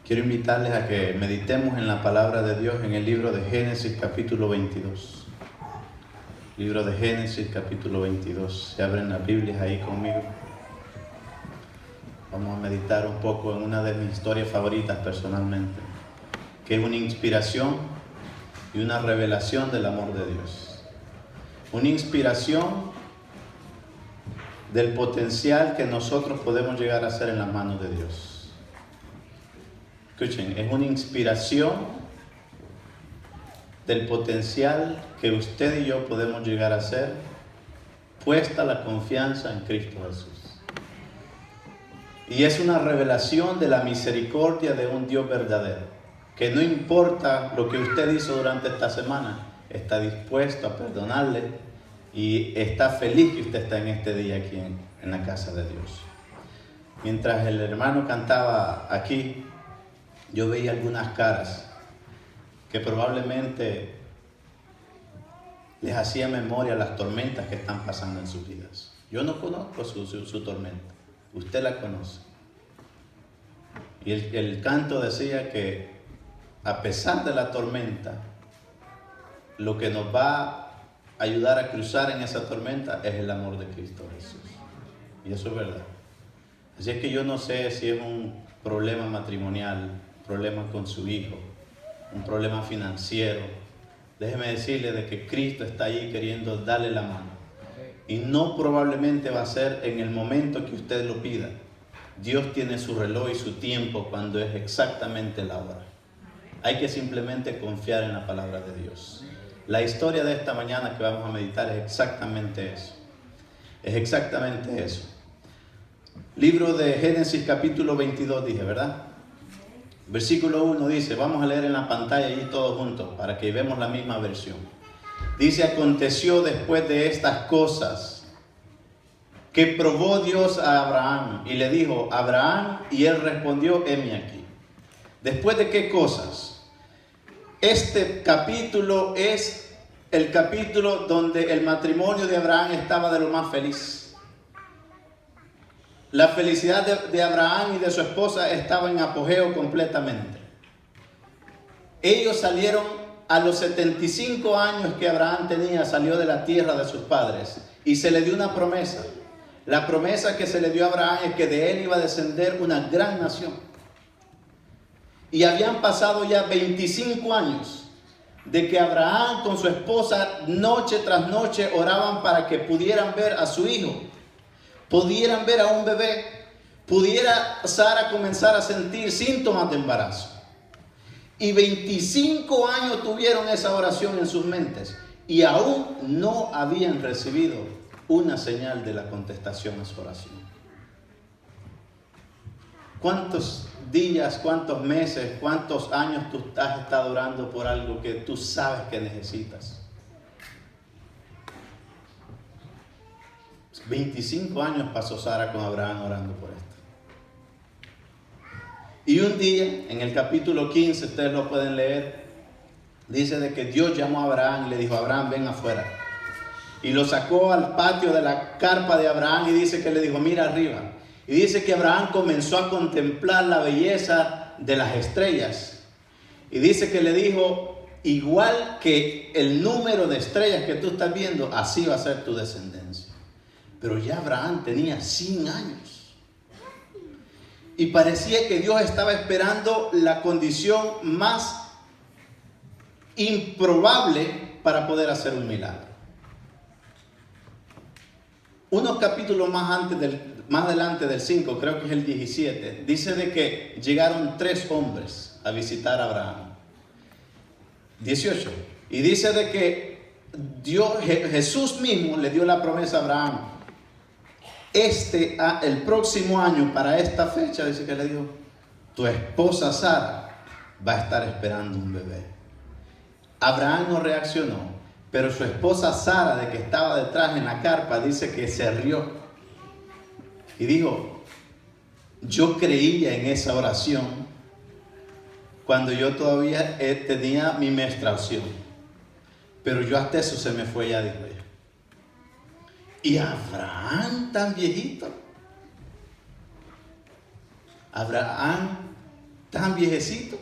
Quiero invitarles a que meditemos en la palabra de Dios en el libro de Génesis capítulo 22. Libro de Génesis capítulo 22. Se abren las Biblias ahí conmigo. Vamos a meditar un poco en una de mis historias favoritas personalmente, que es una inspiración y una revelación del amor de Dios. Una inspiración del potencial que nosotros podemos llegar a ser en las manos de Dios. Escuchen, es una inspiración del potencial que usted y yo podemos llegar a ser, puesta la confianza en Cristo Jesús. Y es una revelación de la misericordia de un Dios verdadero, que no importa lo que usted hizo durante esta semana, está dispuesto a perdonarle y está feliz que usted está en este día aquí en la casa de Dios. Mientras el hermano cantaba aquí, yo veía algunas caras que probablemente les hacía memoria las tormentas que están pasando en sus vidas. Yo no conozco su tormenta, usted la conoce. Y el canto decía que a pesar de la tormenta, lo que nos va a ayudar a cruzar en esa tormenta es el amor de Cristo Jesús. Y eso es verdad. Así es que yo no sé si es un problema matrimonial, problema con su hijo, un problema financiero. Déjeme decirle de que Cristo está ahí queriendo darle la mano. Y no probablemente va a ser en el momento que usted lo pida. Dios tiene su reloj y su tiempo cuando es exactamente la hora. Hay que simplemente confiar en la palabra de Dios. La historia de esta mañana que vamos a meditar es exactamente eso. Es exactamente eso. Libro de Génesis capítulo 22 dije, ¿verdad? Versículo 1 dice, vamos a leer en la pantalla ahí todos juntos para que veamos la misma versión. Dice, aconteció después de estas cosas que probó Dios a Abraham y le dijo, Abraham, y él respondió, heme aquí. ¿Después de qué cosas? Este capítulo es el capítulo donde el matrimonio de Abraham estaba de lo más feliz. La felicidad de Abraham y de su esposa estaba en apogeo completamente. Ellos salieron a los 75 años que Abraham tenía, salió de la tierra de sus padres y se le dio una promesa. La promesa que se le dio a Abraham es que de él iba a descender una gran nación. Y habían pasado ya 25 años de que Abraham con su esposa noche tras noche oraban para que pudieran ver a su hijo. Pudieran ver a un bebé, pudiera Sara comenzar a sentir síntomas de embarazo. Y 25 años tuvieron esa oración en sus mentes y aún no habían recibido una señal de la contestación a su oración. ¿Cuántos días, cuántos meses, cuántos años tú has estado orando por algo que tú sabes que necesitas? 25 años pasó Sara con Abraham orando por esto. Y un día, en el capítulo 15, ustedes lo pueden leer, dice de que Dios llamó a Abraham y le dijo, Abraham, ven afuera. Y lo sacó al patio de la carpa de Abraham y dice que le dijo, mira arriba. Y dice que Abraham comenzó a contemplar la belleza de las estrellas. Y dice que le dijo, igual que el número de estrellas que tú estás viendo, así va a ser tu descendencia. Pero ya Abraham tenía 100 años. Y parecía que Dios estaba esperando la condición más improbable para poder hacer un milagro. Unos capítulos más adelante del 5, creo que es el 17, dice de que llegaron 3 hombres a visitar a Abraham. 18. Y dice de que Jesús mismo le dio la promesa a Abraham. El próximo año, para esta fecha, dice que le dijo, tu esposa Sara va a estar esperando un bebé. Abraham no reaccionó, pero su esposa Sara, de que estaba detrás en la carpa, dice que se rió. Y dijo, yo creía en esa oración cuando yo todavía tenía mi menstruación. Pero yo hasta eso se me fue ya, dijo ella. Y Abraham tan viejito. Abraham tan viejecito.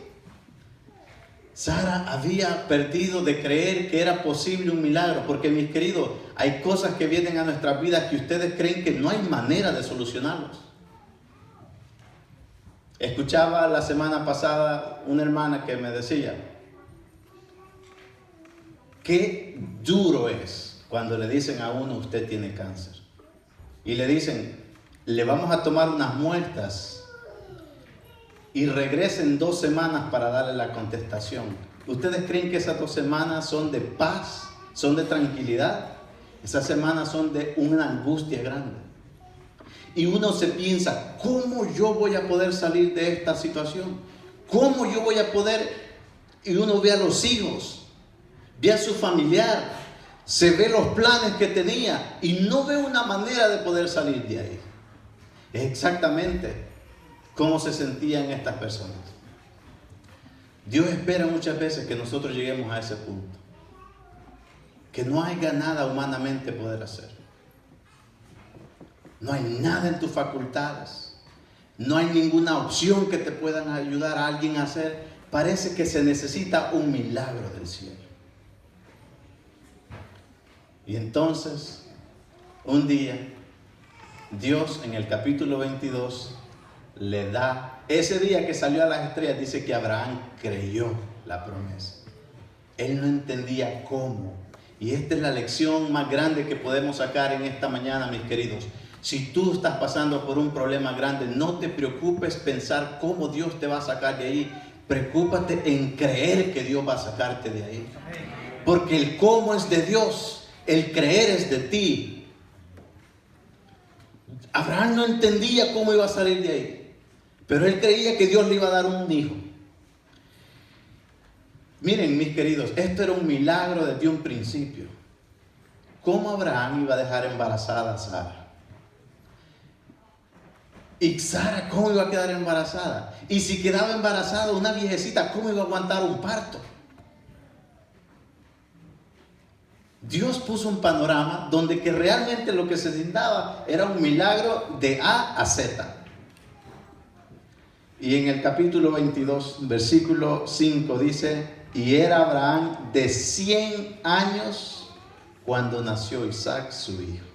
Sara había perdido de creer que era posible un milagro, porque mis queridos, hay cosas que vienen a nuestras vidas que ustedes creen que no hay manera de solucionarlos. Escuchaba la semana pasada una hermana que me decía, qué duro es cuando le dicen a uno, usted tiene cáncer. Y le dicen, le vamos a tomar unas muestras y regresen 2 semanas para darle la contestación. ¿Ustedes creen que esas 2 semanas son de paz, son de tranquilidad? Esas semanas son de una angustia grande. Y uno se piensa, ¿cómo yo voy a poder salir de esta situación? ¿Cómo yo voy a poder? Y uno ve a los hijos, ve a su familiar, se ve los planes que tenía y no ve una manera de poder salir de ahí. Es exactamente cómo se sentían estas personas. Dios espera muchas veces que nosotros lleguemos a ese punto, que no haya nada humanamente poder hacer. No hay nada en tus facultades, no hay ninguna opción que te puedan ayudar a alguien a hacer. Parece que se necesita un milagro del cielo. Y entonces, un día, Dios en el capítulo 22 le da, ese día que salió a las estrellas, dice que Abraham creyó la promesa. Él no entendía cómo. Y esta es la lección más grande que podemos sacar en esta mañana, mis queridos. Si tú estás pasando por un problema grande, no te preocupes pensar cómo Dios te va a sacar de ahí. Preocúpate en creer que Dios va a sacarte de ahí. Porque el cómo es de Dios, el creer es de ti. Abraham no entendía cómo iba a salir de ahí, pero él creía que Dios le iba a dar un hijo. Miren, mis queridos, esto era un milagro desde un principio. ¿Cómo Abraham iba a dejar embarazada a Sara? ¿Y Sara cómo iba a quedar embarazada? Y si quedaba embarazada una viejecita, ¿cómo iba a aguantar un parto? Dios puso un panorama donde que realmente lo que se necesitaba era un milagro de A a Z. Y en el capítulo 22, versículo 5 dice, y era Abraham de 100 años cuando nació Isaac su hijo.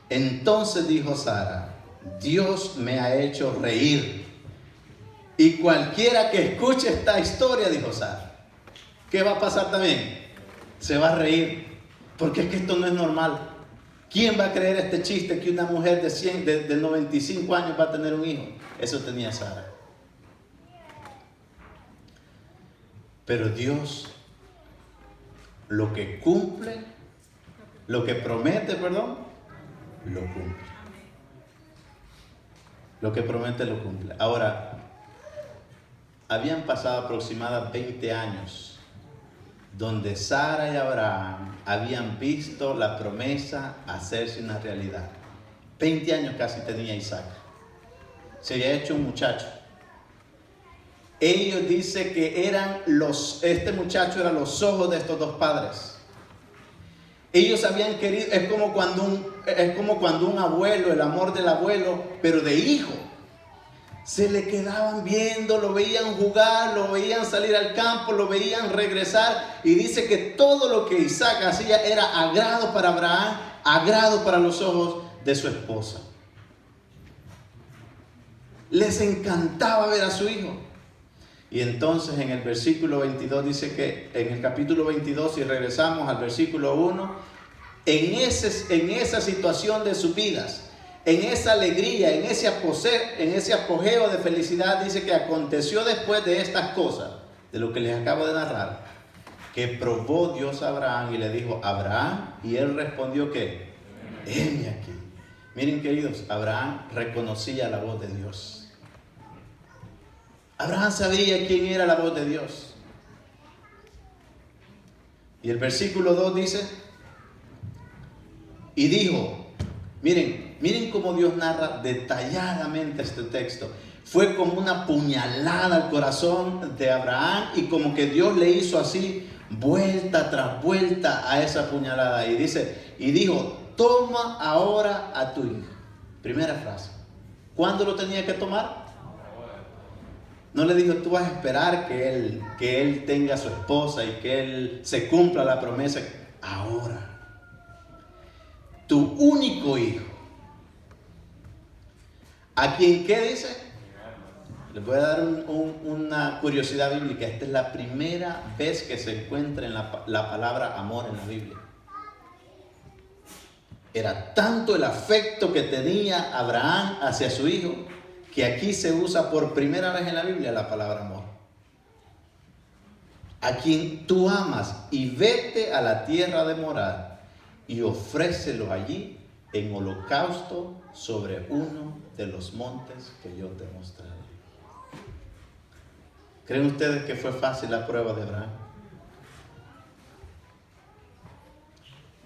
Entonces dijo Sara, Dios me ha hecho reír. Y cualquiera que escuche esta historia, dijo Sara, ¿qué va a pasar también? Se va a reír, porque es que esto no es normal. ¿Quién va a creer este chiste que una mujer de 95 años va a tener un hijo? Eso tenía Sara. Pero Dios, lo que cumple, lo que promete, lo cumple. Lo que promete lo cumple. Ahora, habían pasado aproximadamente 20 años donde Sara y Abraham habían visto la promesa hacerse una realidad. 20 años casi tenía Isaac. Se había hecho un muchacho. Ellos dicen que este muchacho era los ojos de estos 2 padres. Ellos habían querido, es como cuando un abuelo, el amor del abuelo, pero de hijo. Se le quedaban viendo, lo veían jugar, lo veían salir al campo, lo veían regresar. Y dice que todo lo que Isaac hacía era agrado para Abraham, agrado para los ojos de su esposa. Les encantaba ver a su hijo. Y entonces en el versículo 22 dice que en el capítulo 22, si regresamos al versículo 1, en esa situación de sus vidas, en esa alegría, en ese apogeo de felicidad, dice que aconteció después de estas cosas, de lo que les acabo de narrar, que probó Dios a Abraham y le dijo, Abraham, y él respondió que, heme aquí. Miren, queridos, Abraham reconocía la voz de Dios. Abraham sabía quién era la voz de Dios. Y el versículo 2 dice, y dijo, miren cómo Dios narra detalladamente este texto. Fue como una puñalada al corazón de Abraham y como que Dios le hizo así, vuelta tras vuelta a esa puñalada. Y dice, y dijo, toma ahora a tu hijo. Primera frase. ¿Cuándo lo tenía que tomar? No le dijo, tú vas a esperar que él tenga su esposa y que él se cumpla la promesa. Ahora, tu único hijo, ¿a quien qué dice? Les voy a dar una curiosidad bíblica. Esta es la primera vez que se encuentra en la palabra amor en la Biblia. Era tanto el afecto que tenía Abraham hacia su hijo, que aquí se usa por primera vez en la Biblia la palabra amor. A quien tú amas, y vete a la tierra de Morar y ofrécelo allí en holocausto sobre uno de los montes que yo te mostraré. ¿Creen ustedes que fue fácil la prueba de Abraham?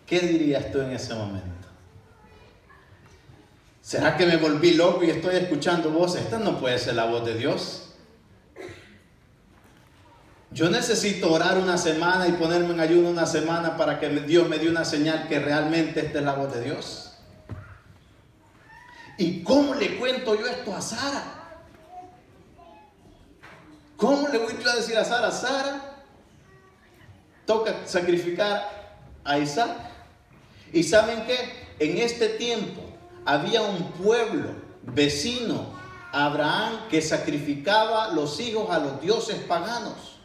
¿Qué dirías tú en ese momento? ¿Será que me volví loco y estoy escuchando voces? Esta no puede ser la voz de Dios. Yo necesito orar una semana y ponerme en ayuno una semana para que Dios me dé una señal que realmente esta es la voz de Dios. ¿Y cómo le cuento yo esto a Sara? ¿Cómo le voy yo a decir a Sara? Sara, toca sacrificar a Isaac. ¿Y saben qué? En este tiempo había un pueblo vecino a Abraham que sacrificaba los hijos a los dioses paganos.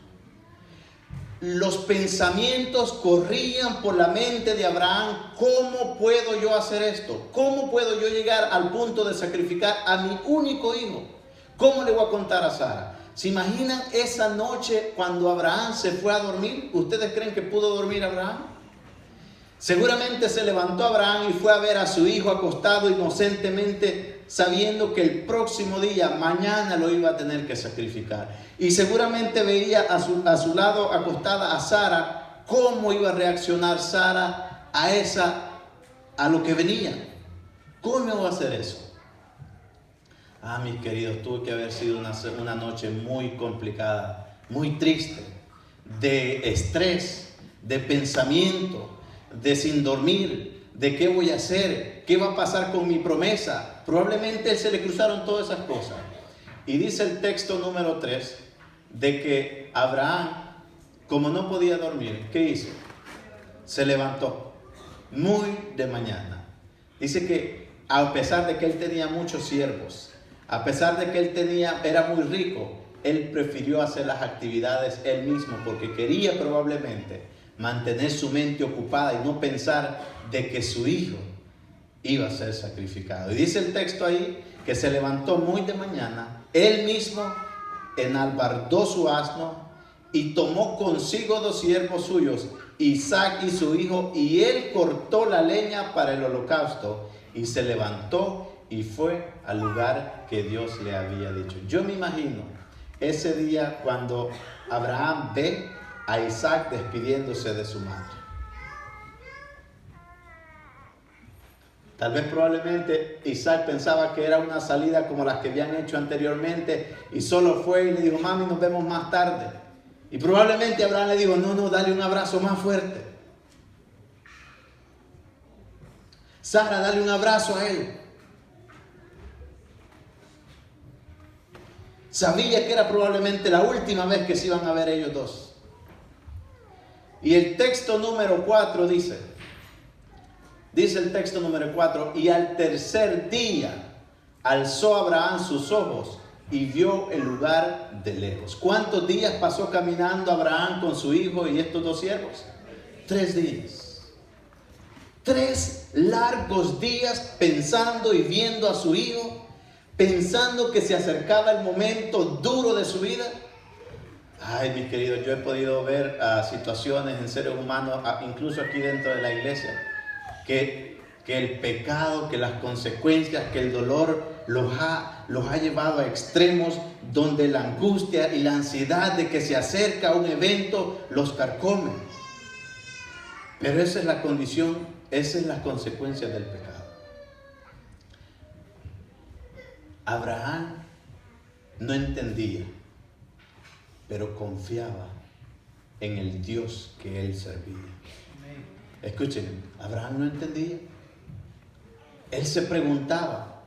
Los pensamientos corrían por la mente de Abraham. ¿Cómo puedo yo hacer esto? ¿Cómo puedo yo llegar al punto de sacrificar a mi único hijo? ¿Cómo le voy a contar a Sara? ¿Se imaginan esa noche cuando Abraham se fue a dormir? ¿Ustedes creen que pudo dormir Abraham? Seguramente se levantó Abraham y fue a ver a su hijo acostado inocentemente, sabiendo que el próximo día, mañana, lo iba a tener que sacrificar. Y seguramente veía a su lado acostada a Sara. ¿Cómo iba a reaccionar Sara a lo que venía? ¿Cómo iba a hacer eso? Mis queridos, tuvo que haber sido una noche muy complicada, muy triste, de estrés, de pensamiento, de sin dormir, de qué voy a hacer, qué va a pasar con mi promesa. Probablemente a él se le cruzaron todas esas cosas. Y dice el texto número 3 de que Abraham, como no podía dormir, ¿qué hizo? Se levantó muy de mañana. Dice que a pesar de que él tenía muchos siervos, a pesar de que él era muy rico, él prefirió hacer las actividades él mismo porque quería probablemente mantener su mente ocupada y no pensar de que su hijo iba a ser sacrificado. Y dice el texto ahí que se levantó muy de mañana, él mismo enalbardó su asno y tomó consigo 2 siervos suyos, Isaac y su hijo, y él cortó la leña para el holocausto y se levantó y fue al lugar que Dios le había dicho. Yo me imagino ese día cuando Abraham ve a Isaac despidiéndose de su madre. Tal vez probablemente Isaac pensaba que era una salida como las que habían hecho anteriormente y solo fue y le dijo, mami, nos vemos más tarde. Y probablemente Abraham le dijo, no, dale un abrazo más fuerte. Sara, dale un abrazo a él. Sabía que era probablemente la última vez que se iban a ver ellos dos. Y el texto número 4 dice el texto número 4, y al tercer día alzó Abraham sus ojos y vio el lugar de lejos. ¿Cuántos días pasó caminando Abraham con su hijo y estos 2 siervos? 3 días. 3 largos días pensando y viendo a su hijo, pensando que se acercaba el momento duro de su vida. Mis queridos, yo he podido ver situaciones en seres humanos, incluso aquí dentro de la iglesia, que el pecado, que las consecuencias, que el dolor los ha llevado a extremos donde la angustia y la ansiedad de que se acerca un evento los carcome. Pero esa es la condición, esa es la consecuencia del pecado. Abraham no entendía, pero confiaba en el Dios que él servía. Escuchen, Abraham no entendía. Él se preguntaba,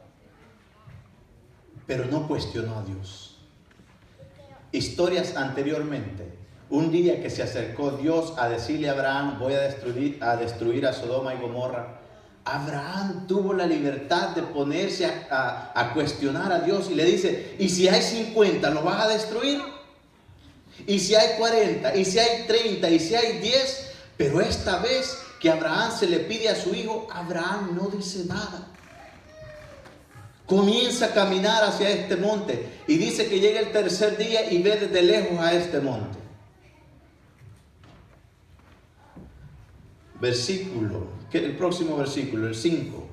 pero no cuestionó a Dios. historias anteriormente, un día que se acercó Dios a decirle a Abraham, voy a destruir a Sodoma y Gomorra, Abraham tuvo la libertad de ponerse a cuestionar a Dios y le dice, ¿y si hay 50, lo vas a destruir? ¿Y si hay 40? ¿Y si hay 30? ¿Y si hay 10? Pero esta vez que Abraham se le pide a su hijo, Abraham no dice nada. Comienza a caminar hacia este monte y dice que llega el tercer día y ve desde lejos a este monte. El próximo versículo, el 5.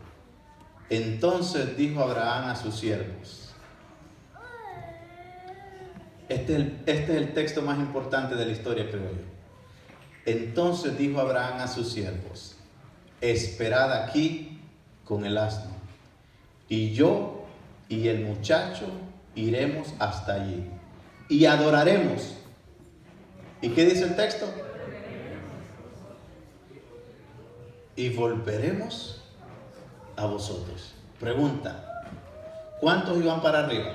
Entonces dijo Abraham a sus siervos. Este es el texto más importante de la historia, creo yo. Entonces dijo Abraham a sus siervos, esperad aquí con el asno, y yo y el muchacho iremos hasta allí, y adoraremos. ¿Y qué dice el texto? Y volveremos a vosotros. Pregunta, ¿cuántos iban para arriba?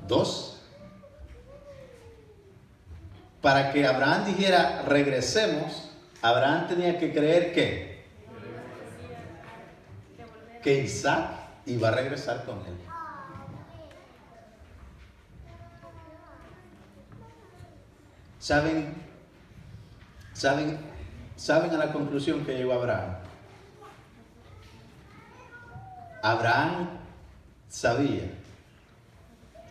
2. Para que Abraham dijera regresemos, Abraham tenía que creer que Isaac iba a regresar con él. ¿Saben a la conclusión que llegó Abraham? Abraham sabía,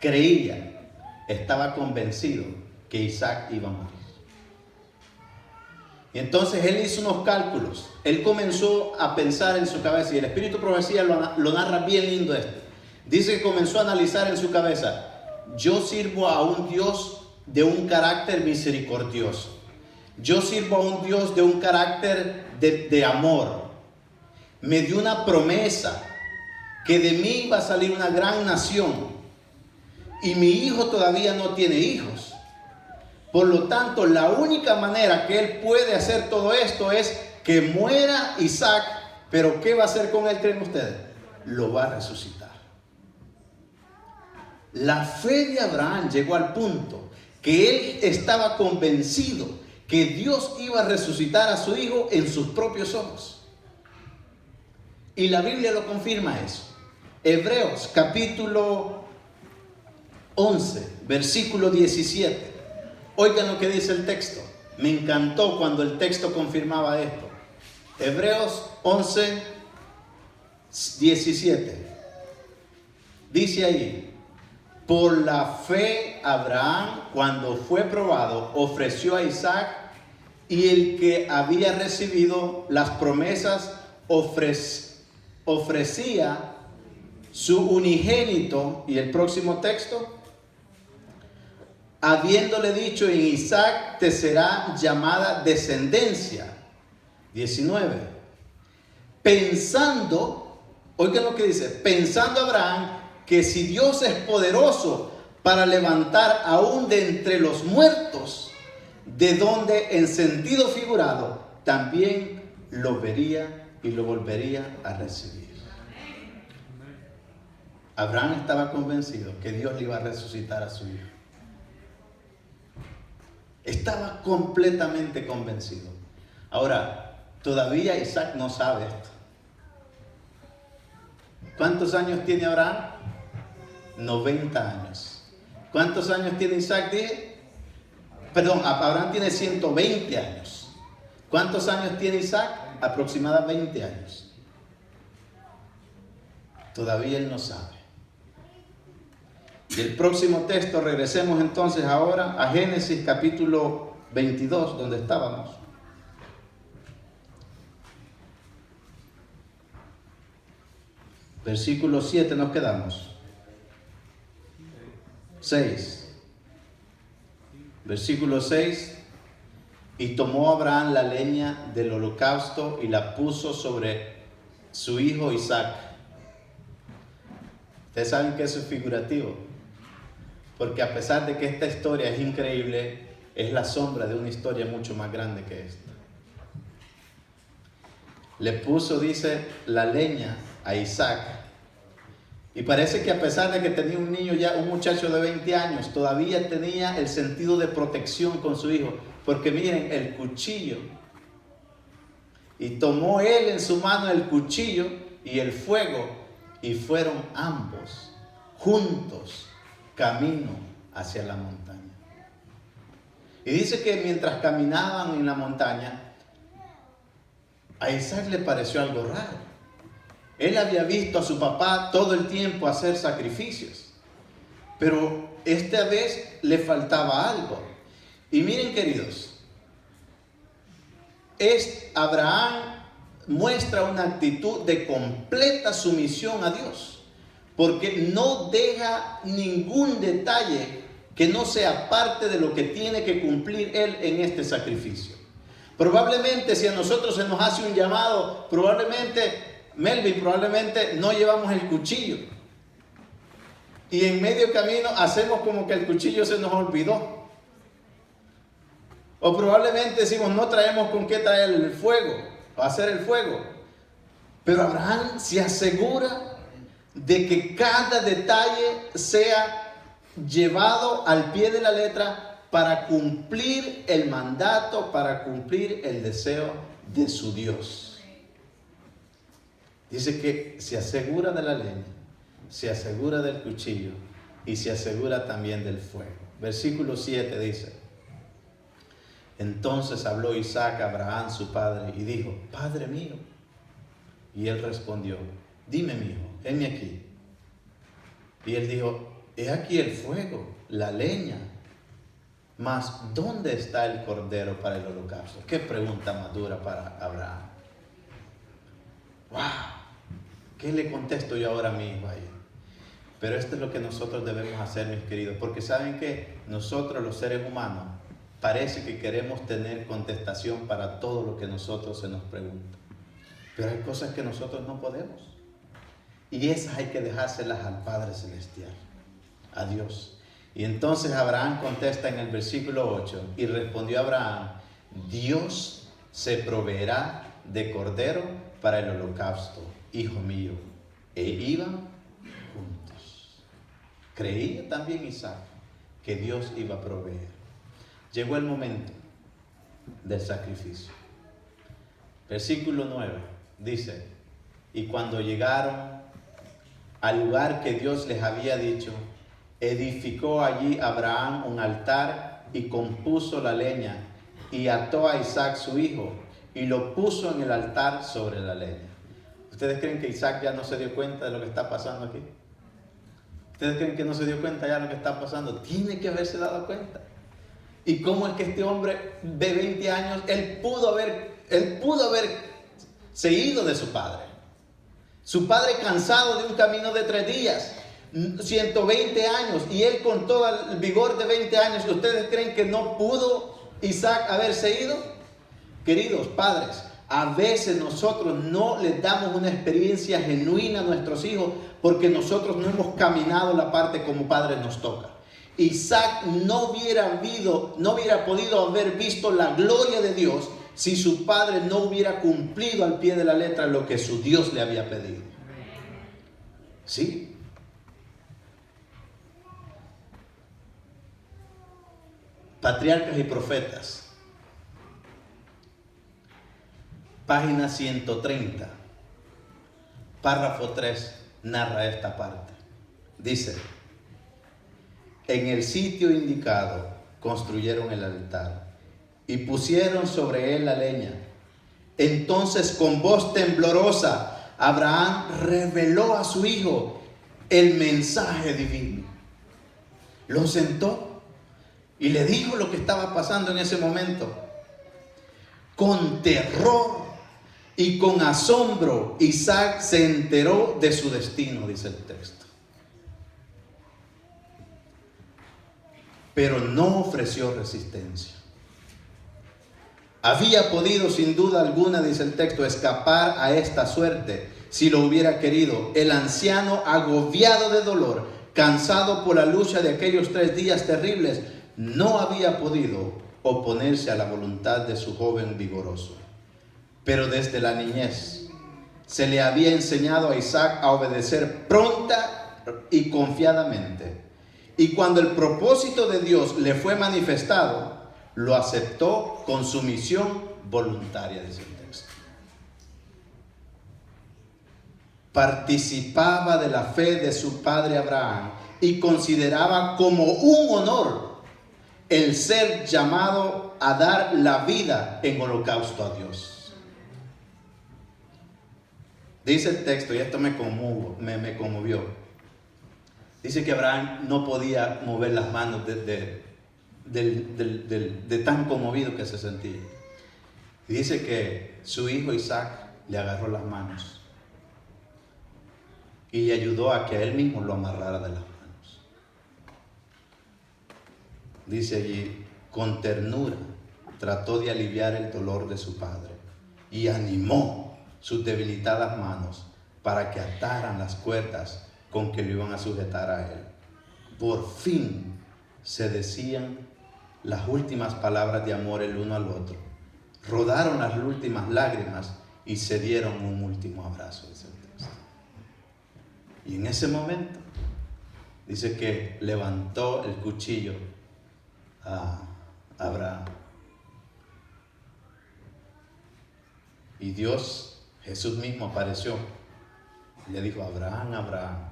creía, estaba convencido que Isaac iba a morir. Y entonces él hizo unos cálculos. Él comenzó a pensar en su cabeza, y el Espíritu de Profecía lo narra bien lindo esto. Dice que comenzó a analizar en su cabeza: yo sirvo a un Dios de un carácter misericordioso. Yo sirvo a un Dios de un carácter de amor. Me dio una promesa que de mí iba a salir una gran nación. Y mi hijo todavía no tiene hijos. Por lo tanto, la única manera que él puede hacer todo esto es que muera Isaac. Pero ¿qué va a hacer con él, creen ustedes? Lo va a resucitar. La fe de Abraham llegó al punto que él estaba convencido que Dios iba a resucitar a su hijo en sus propios ojos. Y la Biblia lo confirma eso. Hebreos capítulo 11, versículo 17. Oigan lo que dice el texto. Me encantó cuando el texto confirmaba esto. Hebreos 11, 17. Dice ahí: por la fe Abraham, cuando fue probado, ofreció a Isaac, y el que había recibido las promesas ofrecía su unigénito. Y el próximo texto: habiéndole dicho, en Isaac te será llamada descendencia. 19. Pensando, oigan lo que dice, pensando Abraham que si Dios es poderoso para levantar aún de entre los muertos, de donde en sentido figurado también lo vería y lo volvería a recibir. Abraham estaba convencido que Dios le iba a resucitar a su hijo. Estaba completamente convencido. Ahora, todavía Isaac no sabe esto. ¿Cuántos años tiene Abraham? 90 años. ¿Cuántos años tiene Isaac? Abraham tiene 120 años. ¿Cuántos años tiene Isaac? Aproximadamente 20 años. Todavía él no sabe. Y el próximo texto, regresemos entonces ahora a Génesis capítulo 22, donde estábamos. Versículo 7 nos quedamos. 6. Versículo 6. Y tomó Abraham la leña del holocausto y la puso sobre su hijo Isaac. Ustedes saben que eso es figurativo, porque a pesar de que esta historia es increíble, es la sombra de una historia mucho más grande que esta. Le puso, dice, la leña a Isaac, Y parece que a pesar de que tenía un niño ya, un muchacho de 20 años, todavía tenía el sentido de protección con su hijo. Porque miren, el cuchillo. Y tomó él en su mano el cuchillo y el fuego, y fueron ambos juntos camino hacia la montaña. Y dice que mientras caminaban en la montaña, a Isaac le pareció algo raro. Él había visto a su papá todo el tiempo hacer sacrificios, pero esta vez le faltaba algo. Y miren, queridos, Abraham muestra una actitud de completa sumisión a Dios, porque no deja ningún detalle que no sea parte de lo que tiene que cumplir él en este sacrificio. Probablemente si a nosotros se nos hace un llamado, Melvin, probablemente no llevamos el cuchillo. Y en medio camino hacemos como que el cuchillo se nos olvidó. O probablemente decimos, no traemos con qué traer el fuego, o hacer el fuego. Pero Abraham se asegura de que cada detalle sea llevado al pie de la letra para cumplir el mandato, para cumplir el deseo de su Dios. Dice que se asegura de la leña, se asegura del cuchillo y se asegura también del fuego. Versículo 7 dice: entonces habló Isaac a Abraham su padre y dijo: Padre mío. Y él respondió: dime, mi hijo, heme aquí. Y él dijo: he aquí el fuego, la leña, mas ¿dónde está el cordero para el holocausto? Qué pregunta más dura para Abraham. ¡Wow! ¿Qué le contesto yo ahora a mi hijo ahí? Pero esto es lo que nosotros debemos hacer, mis queridos, porque saben que nosotros, los seres humanos, parece que queremos tener contestación para todo lo que nosotros se nos pregunta. Pero hay cosas que nosotros no podemos. Y esas hay que dejárselas al Padre Celestial, a Dios. Y entonces Abraham contesta en el versículo 8, y respondió Abraham: Dios se proveerá de cordero para el holocausto, hijo mío. E iban juntos. Creía también Isaac que Dios iba a proveer. Llegó el momento del sacrificio. Versículo 9 dice: y cuando llegaron al lugar que Dios les había dicho, edificó allí Abraham un altar y compuso la leña y ató a Isaac su hijo y lo puso en el altar sobre la leña. ¿Ustedes creen que Isaac ya no se dio cuenta de lo que está pasando aquí? ¿Ustedes creen que no se dio cuenta ya de lo que está pasando? Tiene que haberse dado cuenta. ¿Y cómo es que este hombre de 20 años, él pudo haberse ido de su padre? Su padre cansado de un camino de 3 días, 120 años, y él con todo el vigor de 20 años. ¿Ustedes creen que no pudo Isaac haberse ido? Queridos padres, a veces nosotros no les damos una experiencia genuina a nuestros hijos porque nosotros no hemos caminado la parte como padres nos toca. Isaac no hubiera podido haber visto la gloria de Dios si su padre no hubiera cumplido al pie de la letra lo que su Dios le había pedido. ¿Sí? Patriarcas y Profetas, página 130, párrafo 3, narra esta parte. Dice: en el sitio indicado construyeron el altar y pusieron sobre él la leña. Entonces, con voz temblorosa, Abraham reveló a su hijo el mensaje divino. Lo sentó y le dijo lo que estaba pasando en ese momento. Con terror y con asombro, Isaac se enteró de su destino, dice el texto. Pero no ofreció resistencia. Había podido sin duda alguna, dice el texto, escapar a esta suerte si lo hubiera querido. El anciano, agobiado de dolor, cansado por la lucha de aquellos 3 días terribles, no había podido oponerse a la voluntad de su joven vigoroso. Pero desde la niñez se le había enseñado a Isaac a obedecer pronta y confiadamente. Y cuando el propósito de Dios le fue manifestado, lo aceptó con sumisión voluntaria, dice el texto. Participaba de la fe de su padre Abraham y consideraba como un honor el ser llamado a dar la vida en holocausto a Dios. Dice el texto, y esto me conmovió. Dice que Abraham no podía mover las manos de tan conmovido que se sentía. Y dice que su hijo Isaac le agarró las manos y le ayudó a que él mismo lo amarrara de las manos. Dice allí, con ternura trató de aliviar el dolor de su padre y animó sus debilitadas manos para que ataran las cuerdas con que lo iban a sujetar a él. Por fin se decían las últimas palabras de amor el uno al otro. Rodaron las últimas lágrimas y se dieron un último abrazo, dice el texto. Y en ese momento dice que levantó el cuchillo a Abraham. Y Dios, Jesús mismo apareció y le dijo: Abraham, Abraham,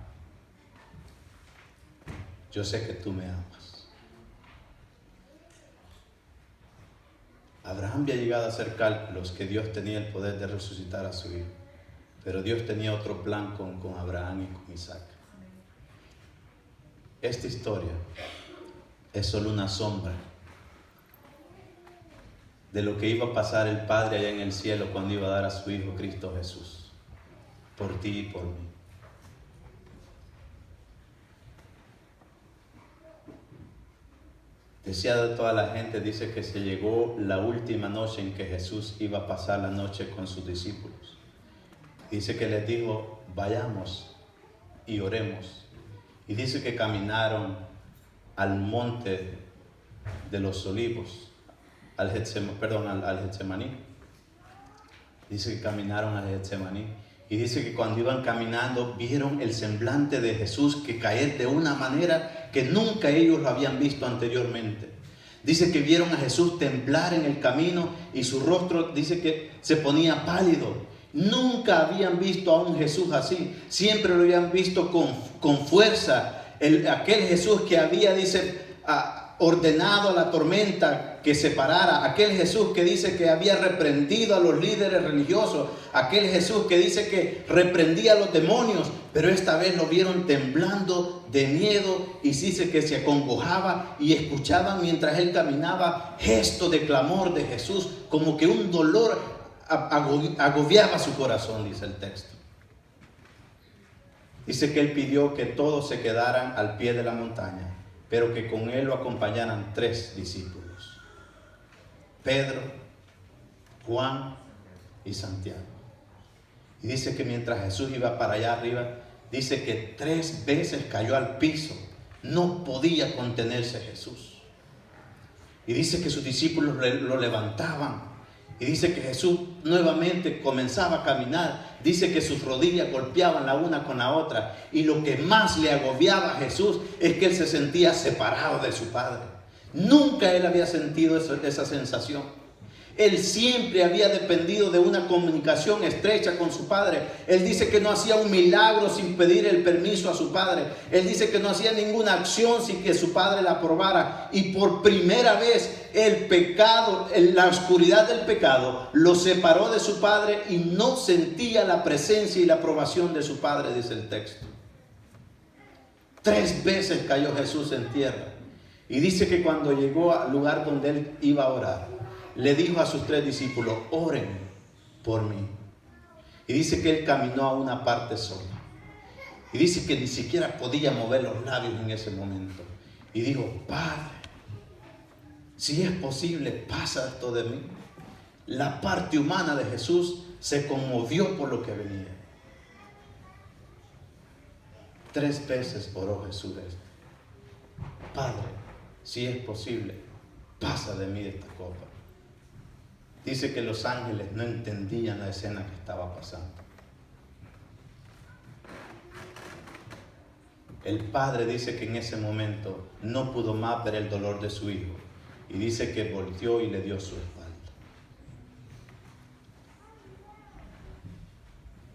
yo sé que tú me amas. Abraham había llegado a hacer cálculos que Dios tenía el poder de resucitar a su hijo, pero Dios tenía otro plan con Abraham y con Isaac. Esta historia es solo una sombra de lo que iba a pasar el Padre allá en el cielo cuando iba a dar a su Hijo Cristo Jesús, por ti y por mí. Deseado de toda la gente, dice que se llegó la última noche en que Jesús iba a pasar la noche con sus discípulos. Dice que les dijo: vayamos y oremos. Y dice que caminaron al monte de los olivos, al Getsemaní. Dice que caminaron al Getsemaní. Y dice que cuando iban caminando vieron el semblante de Jesús que caer de una manera que nunca ellos lo habían visto anteriormente. Dice que vieron a Jesús temblar en el camino y su rostro, dice que se ponía pálido. Nunca habían visto a un Jesús así. Siempre lo habían visto con fuerza. Aquel Jesús que había, dice, ordenado a la tormenta que se parara, aquel Jesús que dice que había reprendido a los líderes religiosos, aquel Jesús que dice que reprendía a los demonios, pero esta vez lo vieron temblando de miedo y dice que se acongojaba y escuchaban mientras él caminaba gestos de clamor de Jesús, como que un dolor agobiaba su corazón, dice el texto. Dice que él pidió que todos se quedaran al pie de la montaña, pero que con él lo acompañaran 3 discípulos: Pedro, Juan y Santiago. Y dice que mientras Jesús iba para allá arriba, dice que 3 veces cayó al piso. No podía contenerse Jesús. Y dice que sus discípulos lo levantaban. Y dice que Jesús nuevamente comenzaba a caminar. Dice que sus rodillas golpeaban la una con la otra. Y lo que más le agobiaba a Jesús es que él se sentía separado de su Padre. Nunca él había sentido esa sensación. Él siempre había dependido de una comunicación estrecha con su Padre. Él dice que no hacía un milagro sin pedir el permiso a su Padre. Él dice que no hacía ninguna acción sin que su Padre la aprobara. Y por primera vez el pecado, la oscuridad del pecado, lo separó de su Padre y no sentía la presencia y la aprobación de su Padre, dice el texto. 3 veces cayó Jesús en tierra. Y dice que cuando llegó al lugar donde él iba a orar, le dijo a sus 3 discípulos: oren por mí. Y dice que él caminó a una parte sola. Y dice que ni siquiera podía mover los labios en ese momento. Y dijo: Padre, si es posible, pasa esto de mí. La parte humana de Jesús se conmovió por lo que venía. 3 veces oró Jesús esto: Padre, si es posible, pasa de mí esta copa. Dice que los ángeles no entendían la escena que estaba pasando. el padre dice que en ese momento no pudo más ver el dolor de su hijo y dice que volteó y le dio su espalda.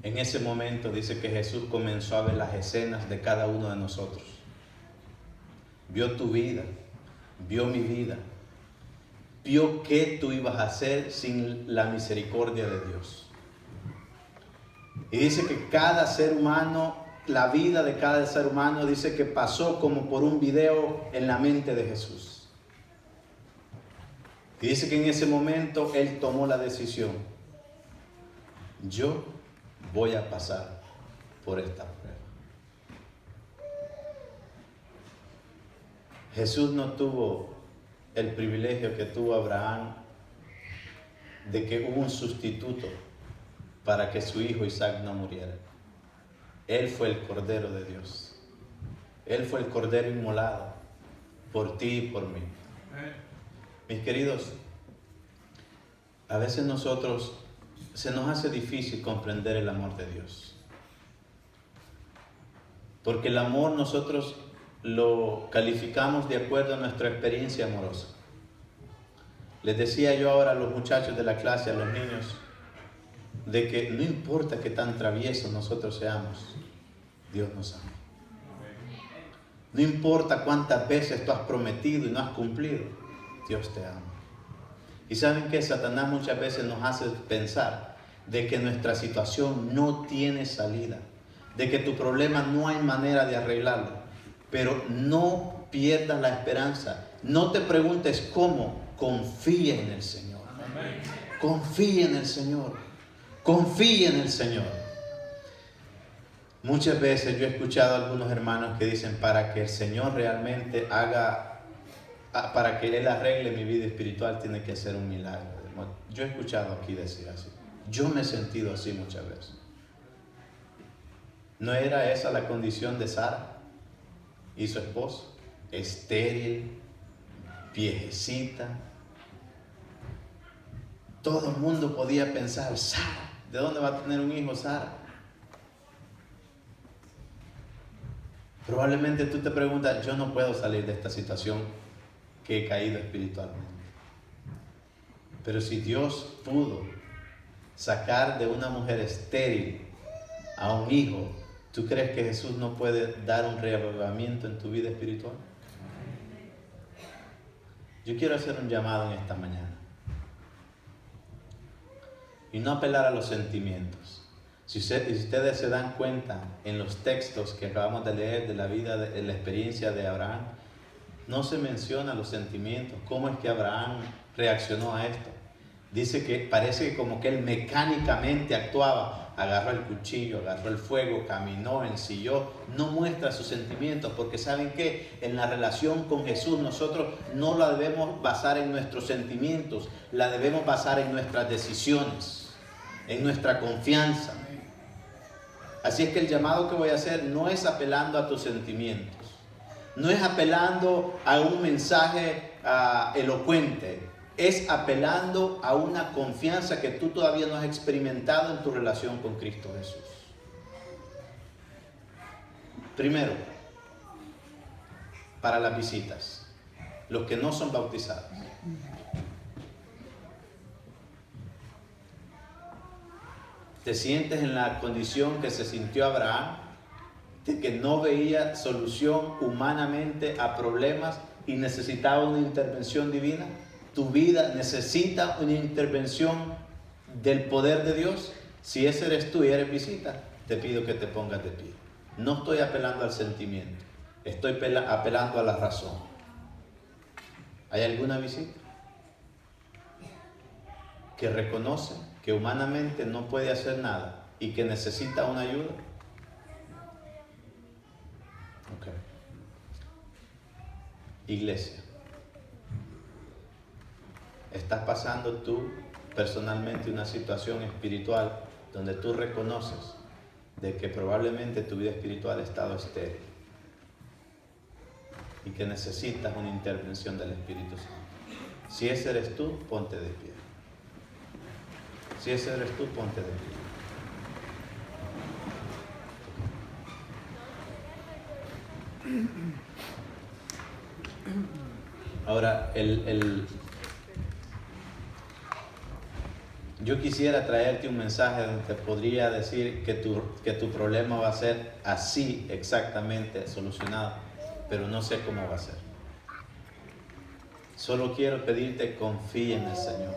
En ese momento dice que Jesús comenzó a ver las escenas de cada uno de nosotros. Vio tu vida, vio mi vida, vio qué tú ibas a hacer sin la misericordia de Dios. Y dice que cada ser humano, la vida de cada ser humano, dice que pasó como por un video en la mente de Jesús. Y dice que en ese momento Él tomó la decisión: yo voy a pasar por esta prueba. Jesús no tuvo el privilegio que tuvo Abraham de que hubo un sustituto para que su hijo Isaac no muriera. Él fue el Cordero de Dios. Él fue el Cordero inmolado por ti y por mí. Mis queridos, a veces nosotros se nos hace difícil comprender el amor de Dios. Porque el amor nosotros lo calificamos de acuerdo a nuestra experiencia amorosa. Les decía yo ahora a los muchachos de la clase, a los niños, de que no importa qué tan traviesos nosotros seamos, Dios nos ama. No importa cuántas veces tú has prometido y no has cumplido, Dios te ama. Y saben que Satanás muchas veces nos hace pensar de que nuestra situación no tiene salida, de que tu problema no hay manera de arreglarlo, pero no pierdas la esperanza. No te preguntes cómo, confía en el Señor. Confía en el Señor. Confía en el Señor. Muchas veces yo he escuchado a algunos hermanos que dicen: para que el Señor realmente para que Él arregle mi vida espiritual, tiene que ser un milagro. Yo he escuchado aquí decir así. Yo me he sentido así muchas veces. ¿No era esa la condición de Sara y su esposo? Estéril, viejecita. Todo el mundo podía pensar: Sara, ¿de dónde va a tener un hijo Sara? Probablemente tú te preguntas: yo no puedo salir de esta situación que he caído espiritualmente. Pero si Dios pudo sacar de una mujer estéril a un hijo, ¿tú crees que Jesús no puede dar un reavivamiento en tu vida espiritual? Yo quiero hacer un llamado en esta mañana y no apelar a los sentimientos. Si ustedes se dan cuenta en los textos que acabamos de leer de la vida, de la experiencia de Abraham, no se menciona los sentimientos, cómo es que Abraham reaccionó a esto. Dice que parece que como que él mecánicamente actuaba, agarró el cuchillo, agarró el fuego, caminó, ensilló. No muestra sus sentimientos, porque ¿saben qué? En la relación con Jesús nosotros no la debemos basar en nuestros sentimientos, la debemos basar en nuestras decisiones, en nuestra confianza. Así es que el llamado que voy a hacer no es apelando a tus sentimientos, no es apelando a un mensaje elocuente, es apelando a una confianza que tú todavía no has experimentado en tu relación con Cristo Jesús. Primero, para las visitas, los que no son bautizados. ¿Te sientes en la condición que se sintió Abraham, de que no veía solución humanamente a problemas y necesitaba una intervención divina? ¿Tu vida necesita una intervención del poder de Dios? Si ese eres tú y eres visita, te pido que te pongas de pie. No estoy apelando al sentimiento, estoy apelando a la razón. ¿Hay alguna visita que reconoce que humanamente no puede hacer nada y que necesita una ayuda? Okay. Iglesia, ¿estás pasando tú personalmente una situación espiritual donde tú reconoces de que probablemente tu vida espiritual ha estado estéril y que necesitas una intervención del Espíritu Santo? Si ese eres tú, ponte de pie. Si ese eres tú, ponte de pie. Ahora, yo quisiera traerte un mensaje donde te podría decir que tu problema va a ser así exactamente solucionado, pero no sé cómo va a ser. Solo quiero pedirte, confía en el Señor.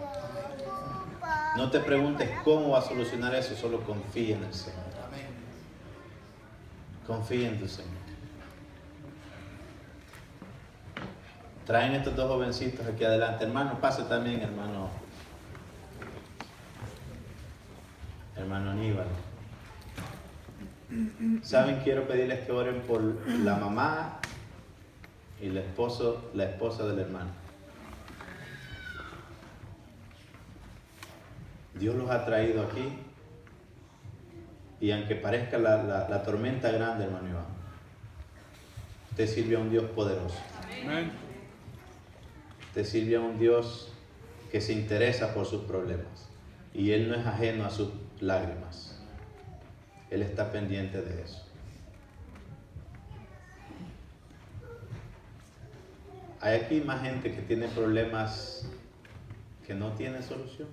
No te preguntes cómo va a solucionar eso, solo confía en el Señor. Confía en tu Señor. Traen estos dos jovencitos aquí adelante. Hermano, pase también, hermano Aníbal. ¿Saben? Quiero pedirles que oren por la mamá y la esposa del hermano. Dios los ha traído aquí y aunque parezca la tormenta grande, hermano Iván, usted sirve a un Dios poderoso. Amén. Usted sirve a un Dios que se interesa por sus problemas y Él no es ajeno a sus lágrimas. Él está pendiente de eso. Hay aquí más gente que tiene problemas que no tiene solución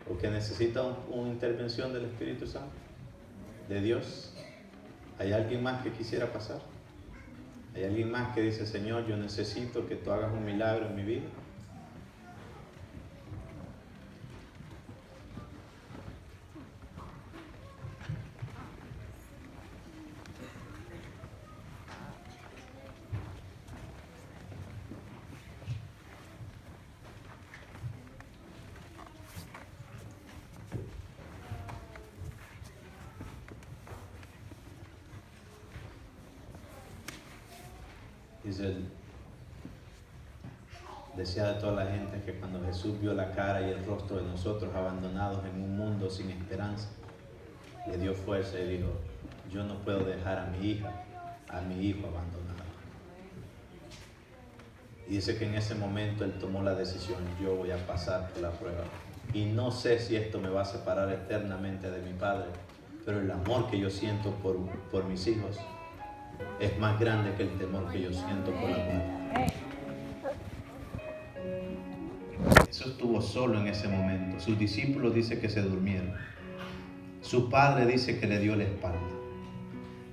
o que necesita una intervención del Espíritu Santo, de Dios. ¿Hay alguien más que quisiera pasar? ¿Hay alguien más que dice, Señor, yo necesito que tú hagas un milagro en mi vida? Dice, decía de toda la gente que cuando Jesús vio la cara y el rostro de nosotros abandonados en un mundo sin esperanza, le dio fuerza y dijo, yo no puedo dejar a mi hija, a mi hijo abandonado. Y dice que en ese momento él tomó la decisión, yo voy a pasar por la prueba. Y no sé si esto me va a separar eternamente de mi Padre, pero el amor que yo siento por mis hijos es más grande que el temor que yo siento por la muerte. Jesús estuvo solo en ese momento. Sus discípulos dicen que se durmieron. Su padre dice que le dio la espalda.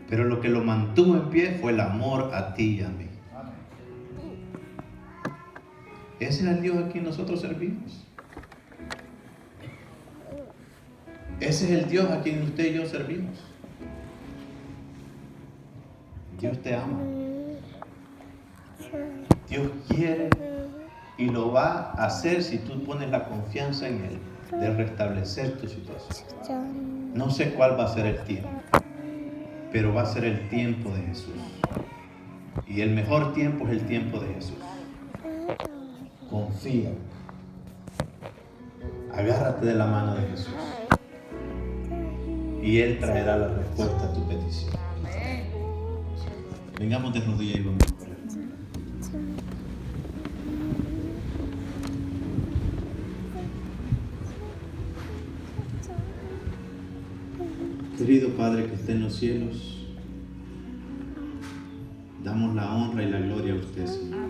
Pero lo que lo mantuvo en pie fue el amor a ti y a mí. Ese es el Dios a quien nosotros servimos. Ese es el Dios a quien usted y yo servimos. Dios te ama. Dios quiere y lo va a hacer si tú pones la confianza en Él de restablecer tu situación. No sé cuál va a ser el tiempo, pero va a ser el tiempo de Jesús. Y el mejor tiempo es el tiempo de Jesús. Confía. Agárrate de la mano de Jesús. Y Él traerá la respuesta a tu petición. Vengamos de rodillas y vamos a orar. Querido Padre que está en los cielos, damos la honra y la gloria a usted, Señor.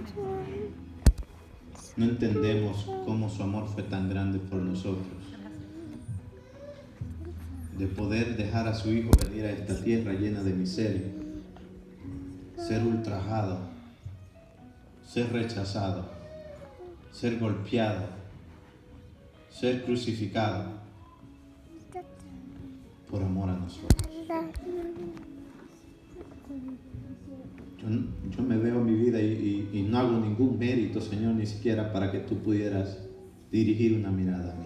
No entendemos cómo su amor fue tan grande por nosotros, de poder dejar a su Hijo venir a esta tierra llena de miseria, ser ultrajado, ser rechazado, ser golpeado, ser crucificado por amor a nosotros. Yo me veo mi vida y no hago ningún mérito, Señor, ni siquiera para que tú pudieras dirigir una mirada a mí.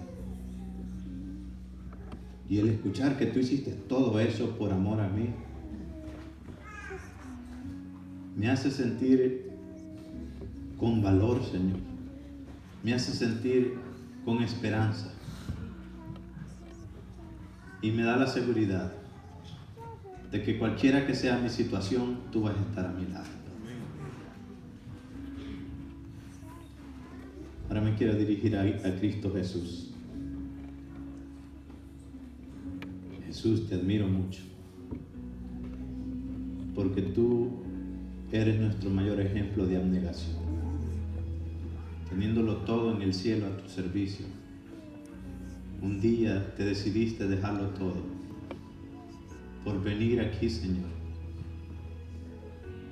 Y el escuchar que tú hiciste todo eso por amor a mí, me hace sentir con valor, Señor. Me hace sentir con esperanza. Y me da la seguridad de que cualquiera que sea mi situación, tú vas a estar a mi lado. Ahora me quiero dirigir a Cristo Jesús. Jesús, te admiro mucho. porque tú eres nuestro mayor ejemplo de abnegación. Teniéndolo todo en el cielo a tu servicio, un día te decidiste dejarlo todo por venir aquí, Señor.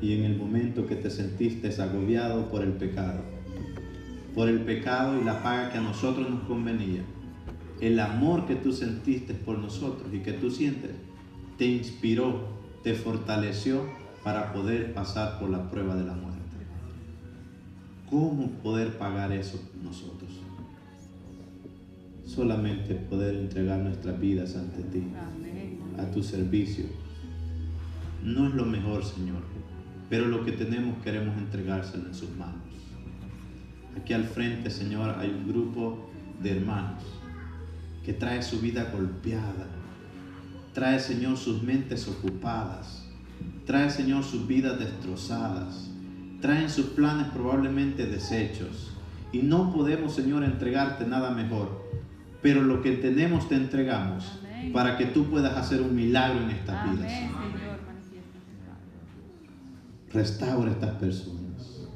Y en el momento que te sentiste agobiado por el pecado y la paga que a nosotros nos convenía, el amor que tú sentiste por nosotros y que tú sientes, te inspiró, te fortaleció para poder pasar por la prueba de la muerte. ¿Cómo poder pagar eso nosotros? Solamente poder entregar nuestras vidas ante ti, a tu servicio. No es lo mejor, Señor, pero lo que tenemos queremos entregárselo en sus manos. Aquí al frente, Señor, hay un grupo de hermanos que trae su vida golpeada, trae, Señor, sus mentes ocupadas, trae, Señor, sus vidas destrozadas, traen sus planes probablemente deshechos, y no podemos, Señor, entregarte nada mejor, pero lo que tenemos te entregamos. Amén. Para que tú puedas hacer un milagro en estas vidas. Señor. Restaura a estas personas.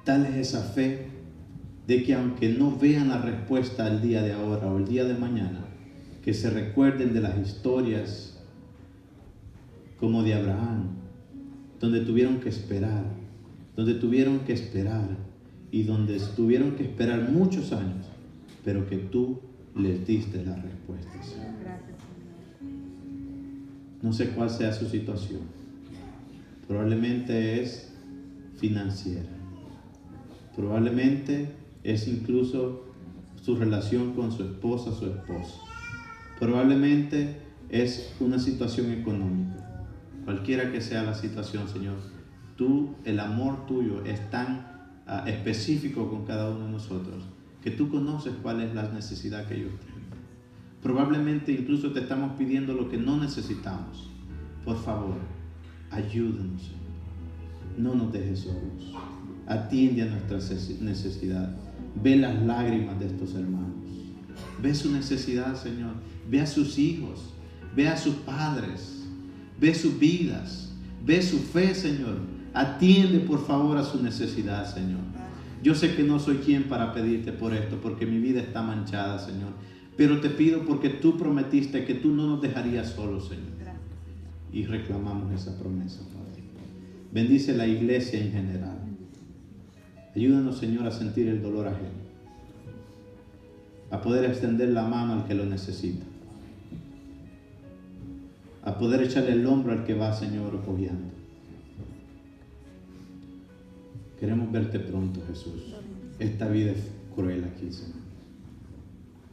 Dales esa fe de que aunque no vean la respuesta el día de ahora o el día de mañana, que se recuerden de las historias como de Abraham, donde tuvieron que esperar y donde tuvieron que esperar muchos años, pero que tú les diste las respuestas. No sé cuál sea su situación. Probablemente es financiera. Probablemente es incluso su relación con su esposa, su esposo. Probablemente es una situación económica. Cualquiera que sea la situación, Señor, el amor tuyo es tan específico con cada uno de nosotros, que tú conoces cuál es la necesidad que ellos tienen. Probablemente incluso te estamos pidiendo lo que no necesitamos. Por favor, ayúdanos, Señor. No nos dejes solos. Atiende a nuestra necesidad. Ve las lágrimas de estos hermanos. Ve su necesidad, Señor. Ve a sus hijos. Ve a sus padres. Ve sus vidas. Ve su fe, Señor. Atiende, por favor, a su necesidad, Señor. Yo sé que no soy quien para pedirte por esto, porque mi vida está manchada, Señor. Pero te pido porque tú prometiste que tú no nos dejarías solos, Señor. Y reclamamos esa promesa, Padre. Bendice la iglesia en general. Ayúdanos, Señor, a sentir el dolor ajeno, a poder extender la mano al que lo necesita, a poder echarle el hombro al que va, Señor, cojeando. Queremos verte pronto, Jesús. Esta vida es cruel aquí, Señor.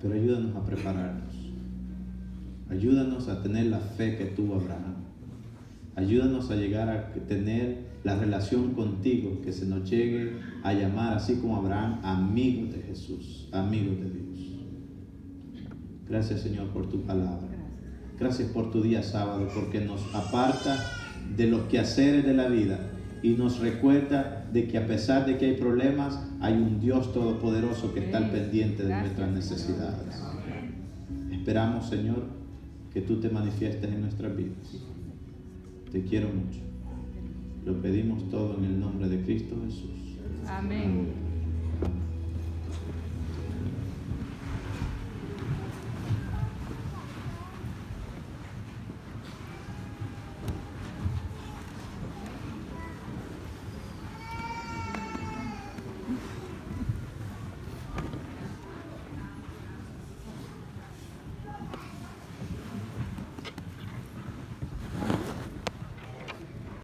Pero ayúdanos a prepararnos. Ayúdanos a tener la fe que tuvo Abraham. Ayúdanos a llegar a tener la relación contigo, que se nos llegue a llamar, así como Abraham, amigos de Jesús, amigos de Dios. Gracias, Señor, por tu palabra. Gracias por tu día sábado, porque nos aparta de los quehaceres de la vida y nos recuerda de que a pesar de que hay problemas, hay un Dios todopoderoso que está al pendiente de nuestras necesidades. Esperamos, Señor, que tú te manifiestes en nuestras vidas. Te quiero mucho. Lo pedimos todo en el nombre de Cristo Jesús. Amén. Amén.